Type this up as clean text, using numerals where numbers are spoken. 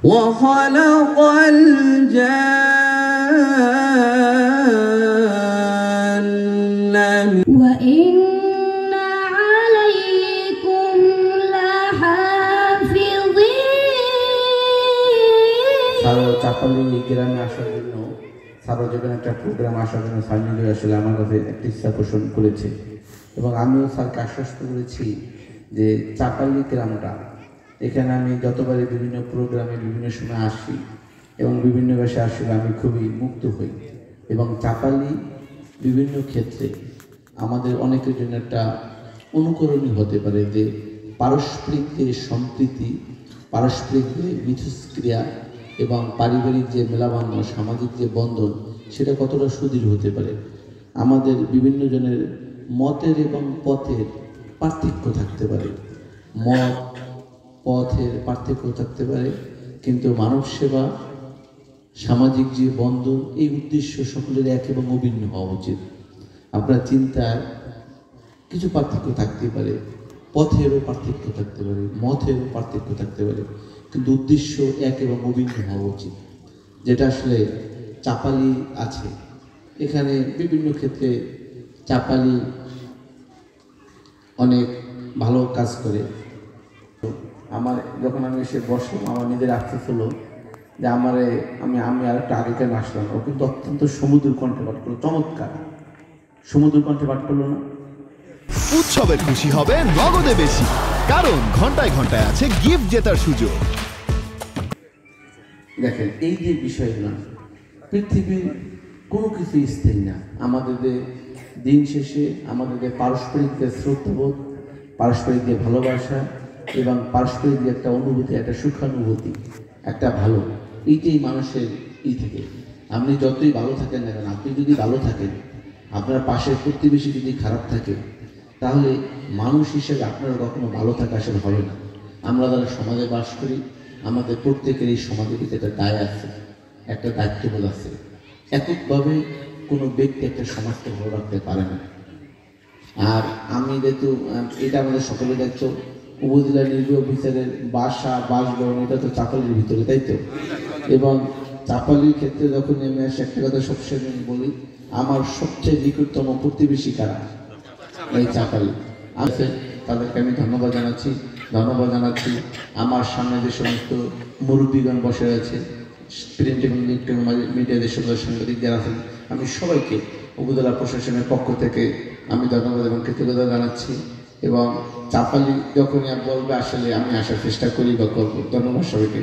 وخلق الجان وإن عليكم لحافظين চাপালি গ্রামে আসার জন্য যখন একটা প্রোগ্রাম আসার জন্য স্যার নিজে আসলে আমার কাছে একটা ইচ্ছা পোষণ করেছে এবং আমিও স্যারকে আশ্বস্ত করেছি যে চাপালি গ্রামটা এখানে আমি যতবারই বিভিন্ন প্রোগ্রামে বিভিন্ন সময় আসি এবং বিভিন্ন ভাষায় আসলে আমি খুবই মুক্ত হই এবং চাপালি বিভিন্ন ক্ষেত্রে আমাদের অনেকের জন্য একটা অনুকরণীয় হতে পারে যে পারস্পরিক যে সম্প্রীতি, পারস্পরিক যে মিথস্ক্রিয়া এবং পারিবারিক যে মেলাবন্ধন, সামাজিক যে বন্ধন সেটা কতটা সুদৃঢ় হতে পারে। আমাদের বিভিন্ন জনের মতের এবং পথের পার্থক্য থাকতে পারে, মত পথের পার্থক্য থাকতে পারে, কিন্তু মানব সেবা, সামাজিক যে বন্ধন, এই উদ্দেশ্য সকলের এক এবং অভিন্ন হওয়া উচিত। আপনার চিন্তার কিছু পার্থক্য থাকতে পারে, পথেরও পার্থক্য থাকতে পারে, মতেরও পার্থক্য থাকতে পারে, কিন্তু উদ্দেশ্য এক এবং অভিন্ন হওয়া উচিত। যেটা আসলে চাপালি আছে, এখানে বিভিন্ন ক্ষেত্রে চাপালি অনেক ভালো কাজ করে। আমার যখন আমি এসে বসলাম, আমার নিজের আফসোস হলো যে আমি আর একটা আগে কেন আসলাম। ও কিন্তু অত্যন্ত সমুদ্র কণ্ঠে পাঠ করলো, চমৎকার সমুদ্র কণ্ঠে পাঠ করলো না? উৎসবের খুশি হবে নগদে বেশি, কারণ ঘন্টায় ঘন্টায় আছে গিফট জেতার সুযোগ। দেখেন, এই যে বিষয়গুলো, পৃথিবীর কোনো কিছু স্থায়ী না। আমাদের দিন শেষে আমাদের পারস্পরিক যে শ্রদ্ধাবোধ, পারস্পরিক যে ভালোবাসা এবং পারস্পরিক যে একটা অনুভূতি, একটা সুখানুভূতি, একটা ভালো, এইটাই মানুষের থেকে। আপনি যতই ভালো থাকেন না কেন, আপনি যদি ভালো থাকেন, আপনার পাশের প্রতিবেশী যদি খারাপ থাকে, তাহলে মানুষ হিসেবে আপনার কখনো ভালো থাকা আসলে হবে না। আমরা যারা সমাজে বাস করি, আমাদের প্রত্যেকের এই সমাজের ভিতরে একটা দায় আছে, একটা দায়িত্ববোধ আছে। এককভাবে কোনো ব্যক্তি একটা সমাজকে ভালো রাখতে পারে না। আর আমি যেহেতু এটা আমাদের সকলের দায়িত্ব, উপজেলা নির্বাহী অফিসারের বাসভবন এটা তো চাপালির ভিতরে, তাই তো? এবং চাপালির ক্ষেত্রে যখন নেমে আসে, একটা কথা সবসময় আমি বলি, আমার সবচেয়ে নিকটতম প্রতিবেশী কারা? এই চাপালি আছে। তাদেরকে আমি ধন্যবাদ জানাচ্ছি আমার সামনে যে সমস্ত মুরব্বীগণ বসে আছে, প্রিন্ট এবং মিডিয়া যে সমস্ত সাংবাদিক যারা আছেন, আমি সবাইকে উপজেলা প্রশাসনের পক্ষ থেকে আমি ধন্যবাদ এবং কৃতজ্ঞতা জানাচ্ছি। এবং চাপালি যখনই বলবে আসলে আমি আসার চেষ্টা করি বা করবো। ধন্যবাদ সবাইকে।